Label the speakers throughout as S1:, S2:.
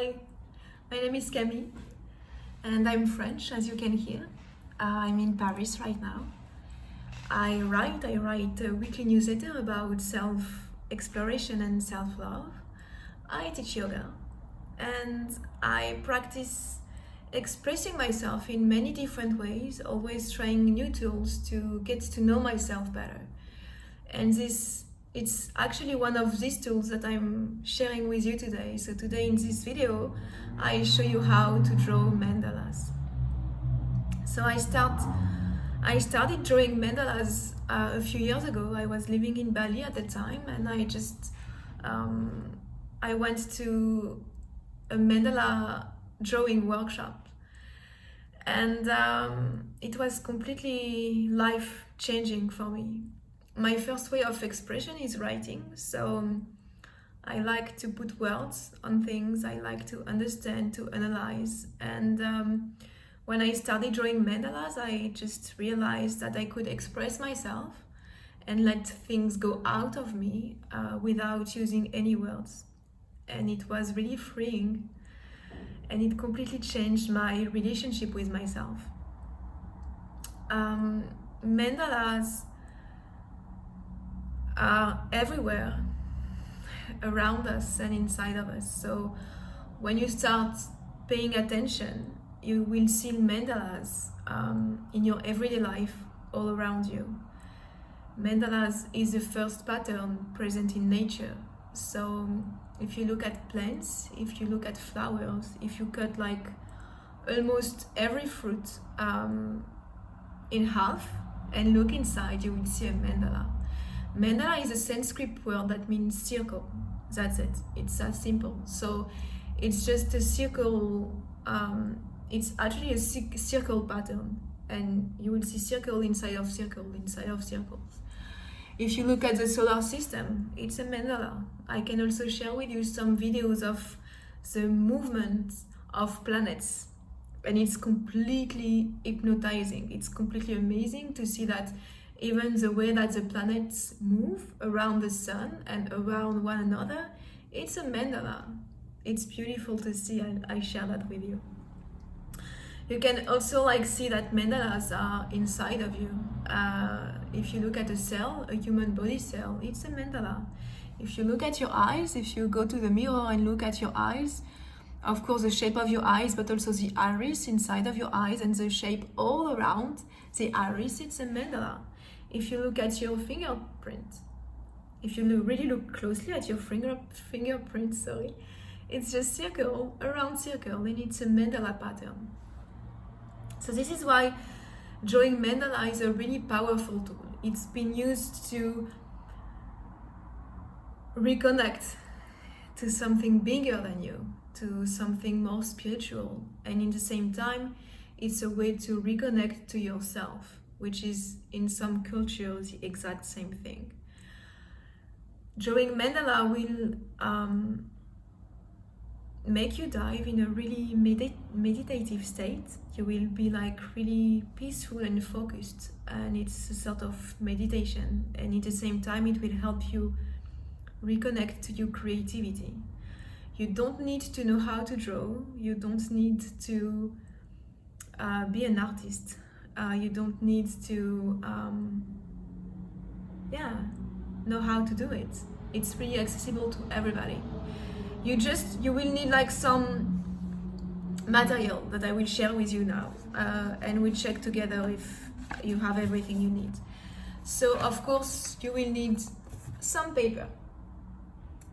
S1: Hi, my name is Camille and I'm French, as you can hear. I'm in Paris right now. I write a weekly newsletter about self-exploration and self-love. I teach yoga and I practice expressing myself in many different ways, always trying new tools to get to know myself better. And it's actually one of these tools that I'm sharing with you today. So today in this video, I show you how to draw mandalas. So I started drawing mandalas a few years ago. I was living in Bali at the time, and I went to a mandala drawing workshop, and it was completely life-changing for me. My first way of expression is writing, so I like to put words on things, I like to understand, to analyze, and when I started drawing mandalas, I just realized that I could express myself and let things go out of me without using any words. And it was really freeing, and it completely changed my relationship with myself. Mandalas are everywhere around us and inside of us. So when you start paying attention, you will see mandalas in your everyday life all around you. Mandalas is the first pattern present in nature. So if you look at plants, if you look at flowers, if you cut like almost every fruit in half and look inside, you will see a mandala. Mandala is a Sanskrit word that means circle. That's it. It's that simple. So it's just a circle. It's actually a circle pattern, and you will see circle inside of circle inside of circles. If you look at the solar system, it's a mandala. I can also share with you some videos of the movement of planets, and it's completely hypnotizing. It's completely amazing to see that even the way that the planets move around the sun and around one another, it's a mandala. It's beautiful to see, and I share that with you. You can also see that mandalas are inside of you. If you look at a cell, a human body cell, it's a mandala. If you look at your eyes, if you go to the mirror and look at your eyes, of course the shape of your eyes, but also the iris inside of your eyes and the shape all around the iris, it's a mandala. If you look at your fingerprint, if you really look closely at your fingerprint, it's just circle around circle, and it's a mandala pattern. So this is why drawing mandala is a really powerful tool. It's been used to reconnect to something bigger than you, to something more spiritual, and in the same time, it's a way to reconnect to yourself, which is in some cultures the exact same thing. Drawing mandala will make you dive in a really meditative state. You will be really peaceful and focused, and it's a sort of meditation, and at the same time it will help you reconnect to your creativity. You don't need to know how to draw, you don't need to be an artist. You don't need to know how to do it. It's really accessible to everybody. You will need some material that I will share with you now, and we'll check together if you have everything you need. So of course you will need some paper.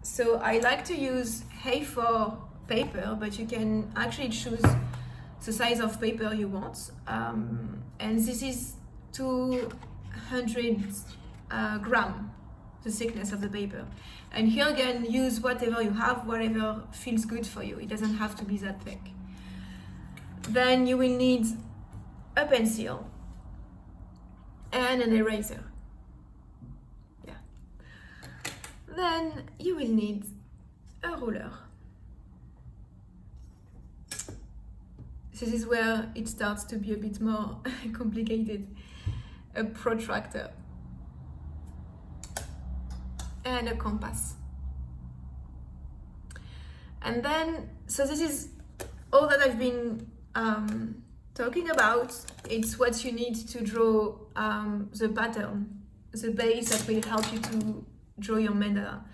S1: So I like to use A4 paper, but you can actually choose the size of paper you want, and this is 200 gram, the thickness of the paper. And here again, use whatever you have, whatever feels good for you. It doesn't have to be that thick. Then you will need a pencil and an eraser. Then you will need a ruler. This is where it starts to be a bit more complicated. A protractor and a compass. And then, so this is all that I've been talking about. It's what you need to draw the pattern, the base that will help you to draw your mandala.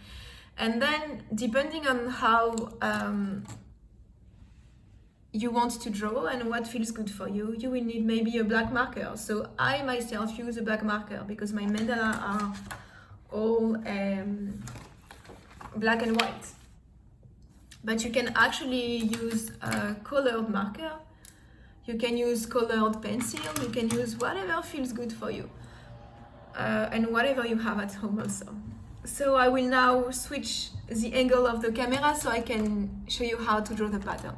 S1: And then, depending on how you want to draw and what feels good for you, you will need maybe a black marker. So I myself use a black marker because my mandala are all black and white. But you can actually use a colored marker, you can use colored pencil, you can use whatever feels good for you, and whatever you have at home also. So I will now switch the angle of the camera so I can show you how to draw the pattern.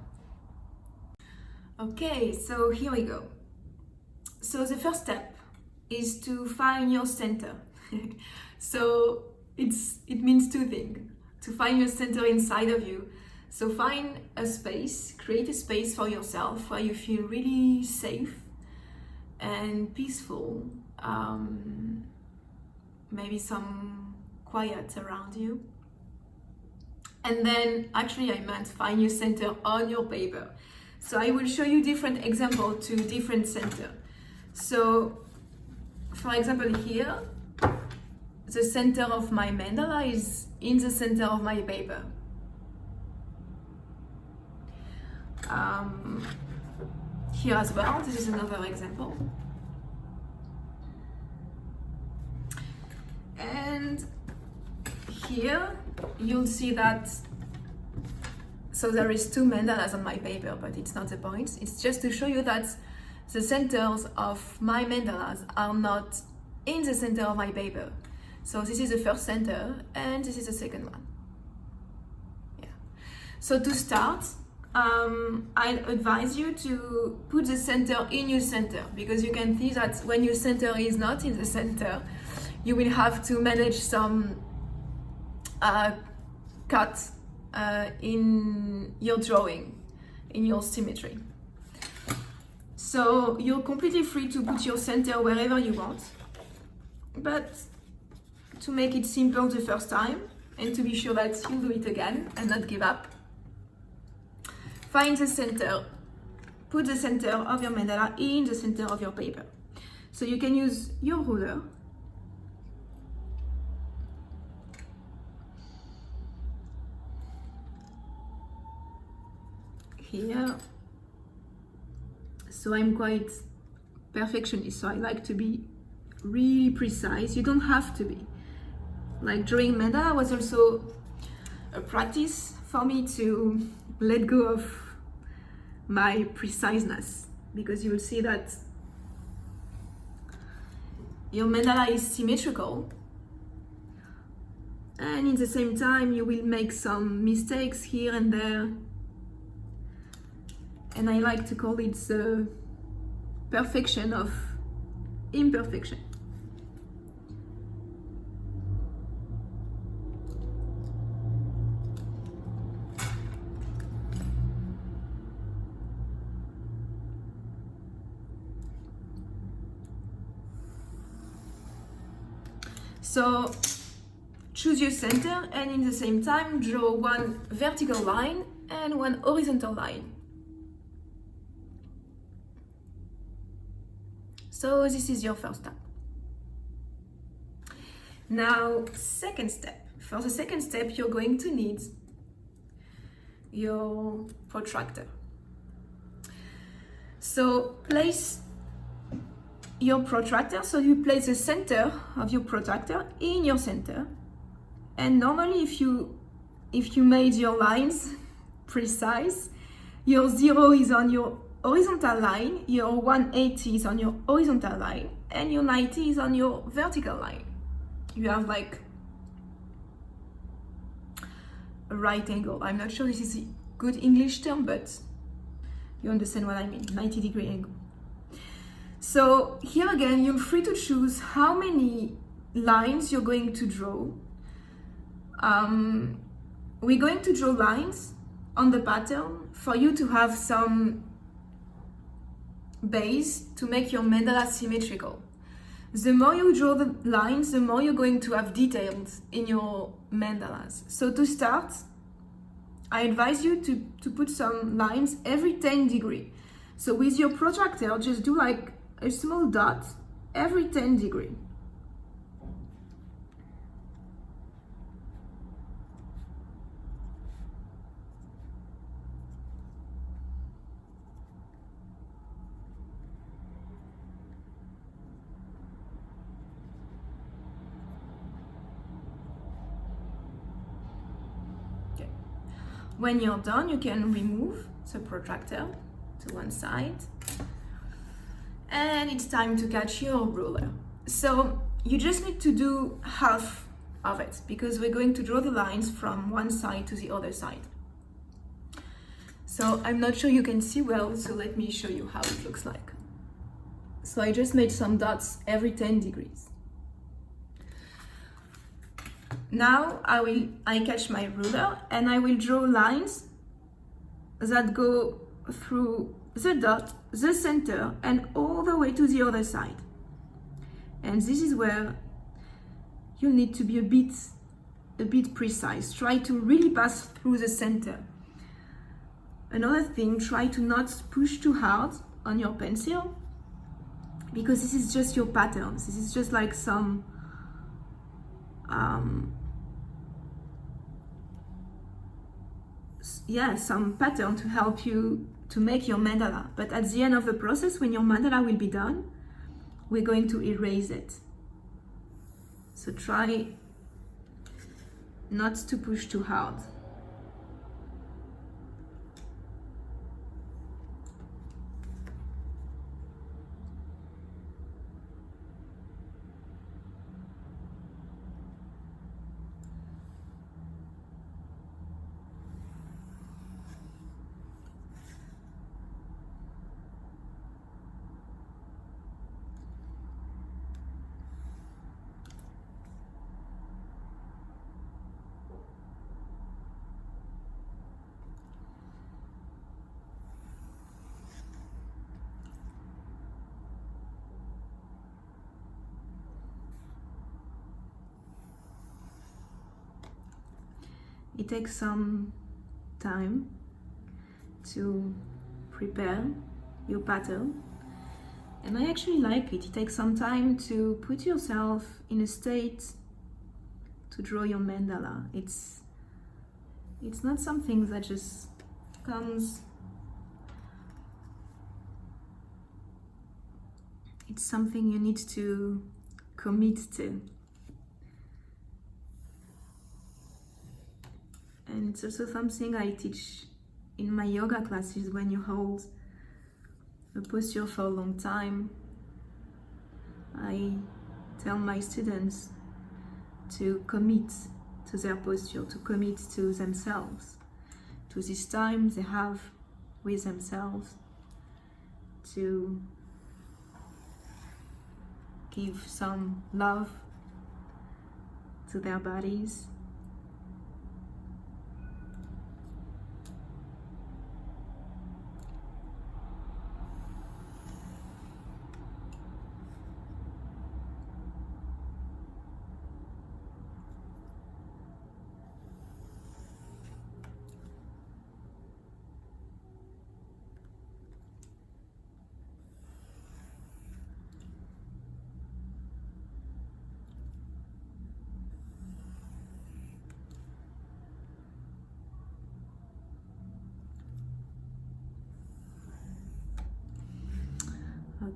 S1: Okay, so here we go. So the first step is to find your center. So it means two things. To find your center inside of you. So find a space, create a space for yourself where you feel really safe and peaceful. Maybe some quiet around you. And then actually I meant find your center on your paper. So I will show you different examples to different center. So for example here, the center of my mandala is in the center of my paper. Here as well, this is another example. And here you'll see that, so there is two mandalas on my paper, but it's not the point. It's just to show you that the centers of my mandalas are not in the center of my paper. So this is the first center and this is the second one. Yeah. So to start, I advise you to put the center in your center, because you can see that when your center is not in the center, you will have to manage some cut in your drawing, in your symmetry. So you're completely free to put your center wherever you want, but to make it simple the first time and to be sure that you'll do it again and not give up, find the center, put the center of your mandala in the center of your paper. So you can use your ruler here. So I'm quite perfectionist, so I like to be really precise. You don't have to be. Like drawing mandala was also a practice for me to let go of my preciseness, because you will see that your mandala is symmetrical, and in the same time you will make some mistakes here and there, and I like to call it the perfection of imperfection. So choose your center and in the same time draw one vertical line and one horizontal line. So this is your first step. Now, second step. For the second step, you're going to need your protractor. So place your protractor, so you place the center of your protractor in your center, and normally if you made your lines precise, your 0 is on your horizontal line, your 180 is on your horizontal line, and your 90 is on your vertical line. You have like a right angle. I'm not sure this is a good English term, but you understand what I mean, 90-degree angle. So here again, you're free to choose how many lines you're going to draw. We're going to draw lines on the pattern for you to have some base to make your mandala symmetrical. The more you draw the lines, the more you're going to have details in your mandalas. So to start, I advise you to put some lines every 10 degrees. So with your protractor, just do like a small dot every 10 degrees. When you're done, you can remove the protractor to one side. And it's time to catch your ruler. So you just need to do half of it because we're going to draw the lines from one side to the other side. So I'm not sure you can see well, so let me show you how it looks like. So I just made some dots every 10 degrees. Now I catch my ruler and I will draw lines that go through the dot, the center, and all the way to the other side. And this is where you need to be a bit precise. Try to really pass through the center. Another thing, try to not push too hard on your pencil because this is just your patterns. This is just like some some pattern to help you to make your mandala. But at the end of the process, when your mandala will be done, we're going to erase it. So try not to push too hard. It takes some time to prepare your pattern, and I actually like it. It takes some time to put yourself in a state to draw your mandala. It's not something that just comes. It's something you need to commit to. And it's also something I teach in my yoga classes. When you hold a posture for a long time, I tell my students to commit to their posture, to commit to themselves, to this time they have with themselves, to give some love to their bodies.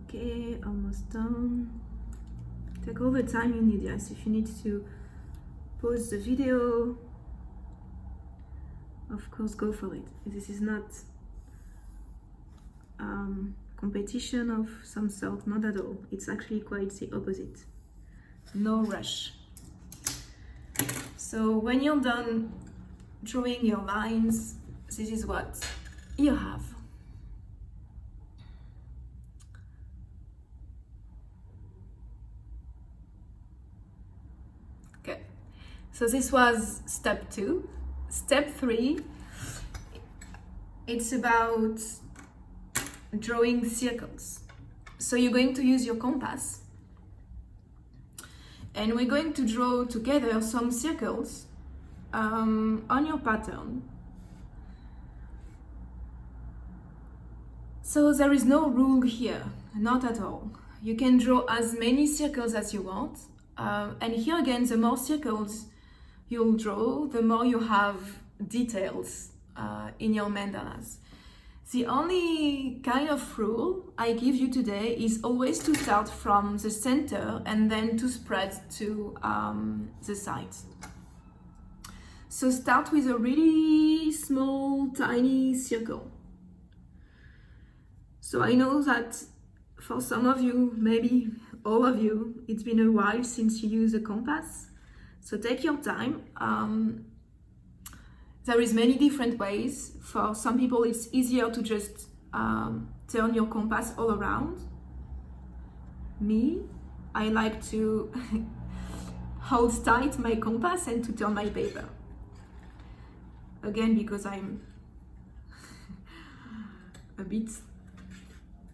S1: Okay, almost done. Take all the time you need, yes. If you need to pause the video, of course, go for it. This is not competition of some sort, not at all. It's actually quite the opposite. No rush. So when you're done drawing your lines, this is what you have. Okay, so this was step 2. Step 3, it's about drawing circles. So you're going to use your compass and we're going to draw together some circles on your pattern. So there is no rule here, not at all. You can draw as many circles as you want. And here again, the more circles you'll draw, the more you have details in your mandalas. The only kind of rule I give you today is always to start from the center and then to spread to the sides. So start with a really small, tiny circle. So I know that for some of you, maybe all of you, it's been a while since you use a compass. So take your time. There is many different ways. For some people, it's easier to just turn your compass all around. Me, I like to hold tight my compass and to turn my paper. Again, because I'm a bit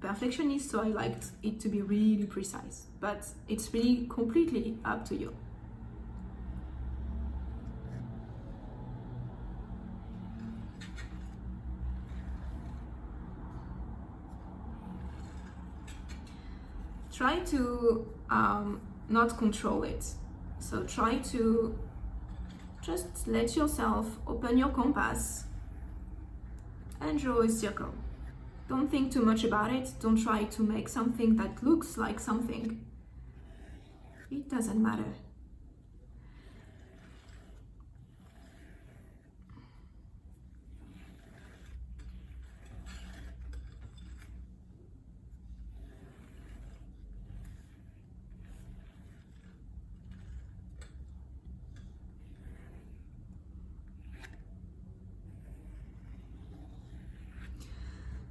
S1: perfectionist, so I like it to be really precise. But it's really completely up to you. Try to not control it. So try to just let yourself open your compass and draw a circle. Don't think too much about it. Don't try to make something that looks like something. It doesn't matter.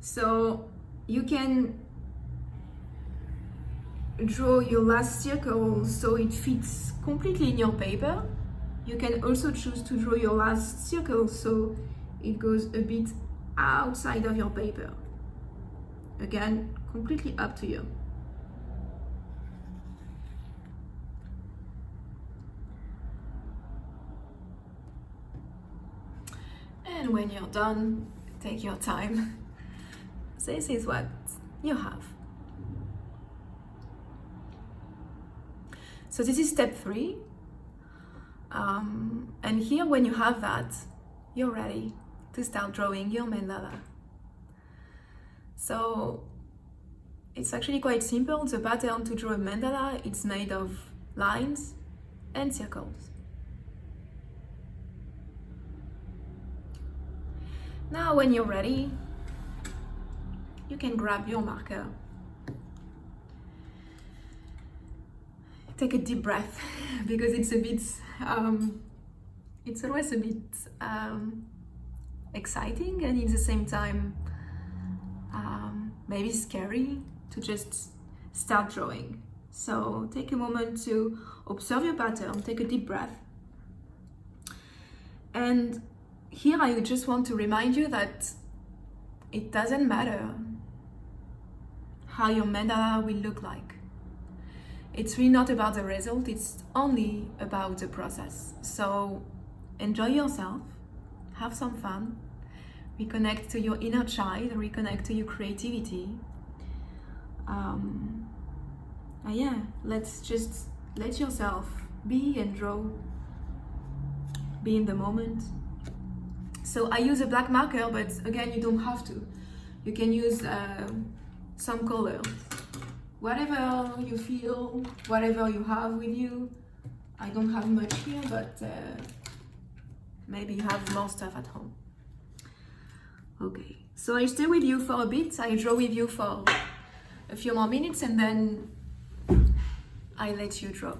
S1: So you can draw your last circle so it fits completely in your paper. You can also choose to draw your last circle so it goes a bit outside of your paper. Again, completely up to you. And when you're done, take your time. This is what you have. So this is step 3. And here, when you have that, you're ready to start drawing your mandala. So it's actually quite simple. The pattern to draw a mandala, it's made of lines and circles. Now, when you're ready, you can grab your marker. Take a deep breath because it's a bit, it's always a bit exciting and at the same time maybe scary to just start drawing. So take a moment to observe your pattern, take a deep breath. And here I just want to remind you that it doesn't matter how your mandala will look like. It's really not about the result, it's only about the process. So enjoy yourself, have some fun, reconnect to your inner child, reconnect to your creativity. Yeah, let's just let yourself be and draw, be in the moment. So I use a black marker, but again, you don't have to. You can use some color, whatever you feel, whatever you have with you. I don't have much here, but maybe you have more stuff at home. Okay, so I stay with you for a bit. I draw with you for a few more minutes and then I let you draw.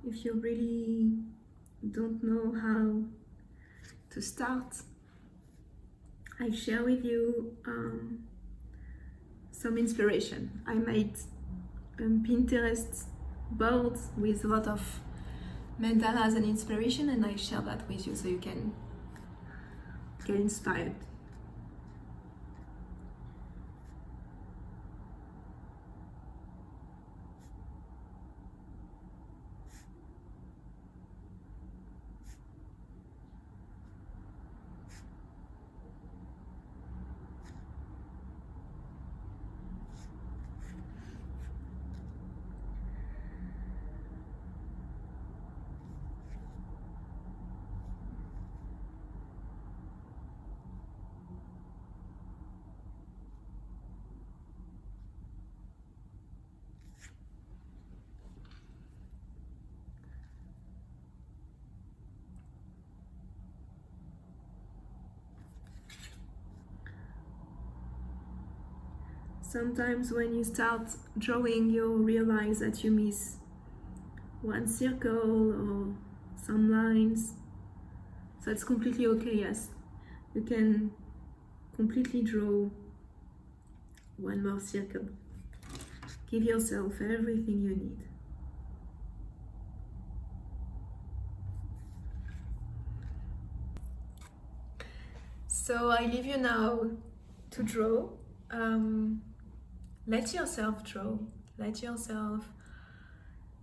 S1: if you really don't know how to start, I share with you some inspiration. I made Pinterest boards with a lot of mandalas and inspiration, and I share that with you so you can get inspired. Sometimes when you start drawing, you'll realize that you miss one circle or some lines. So it's completely okay, yes. You can completely draw one more circle. Give yourself everything you need. So I leave you now to draw. Let yourself draw. Let yourself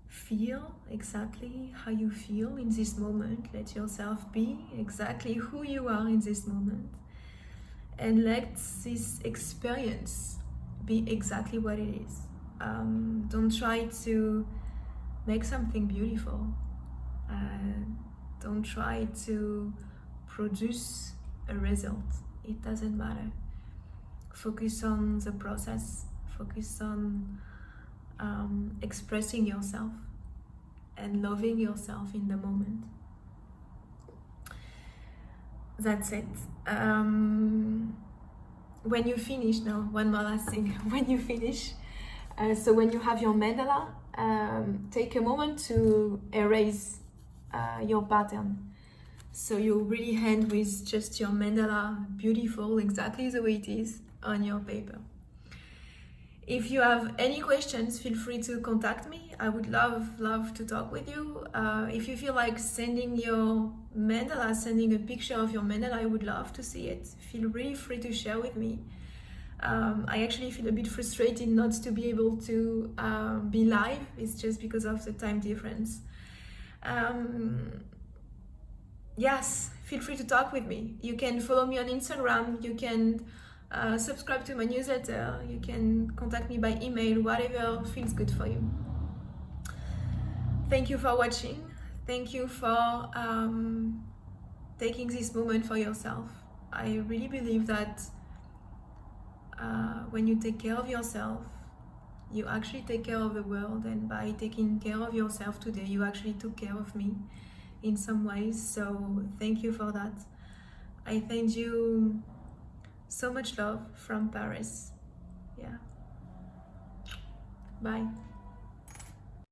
S1: feel exactly how you feel in this moment. Let yourself be exactly who you are in this moment. And let this experience be exactly what it is. Don't try to make something beautiful. Don't try to produce a result. It doesn't matter. Focus on the process. Focus on expressing yourself and loving yourself in the moment. That's it. When you finish, now one more last thing. When you finish, so when you have your mandala, take a moment to erase your pattern. So you really end with just your mandala, beautiful, exactly the way it is on your paper. If you have any questions, feel free to contact me. I would love to talk with you. If you feel like sending your mandala, sending a picture of your mandala, I would love to see it. Feel really free to share with me. I actually feel a bit frustrated not to be able to be live. It's just because of the time difference. Yes, feel free to talk with me. You can follow me on Instagram. You can subscribe to my newsletter. You can contact me by email, whatever feels good for you. Thank you for watching. Thank you for taking this moment for yourself. I really believe that when you take care of yourself, you actually take care of the world, and by taking care of yourself today, you actually took care of me in some ways. So thank you for that. I send you so much love from Paris. Yeah. Bye.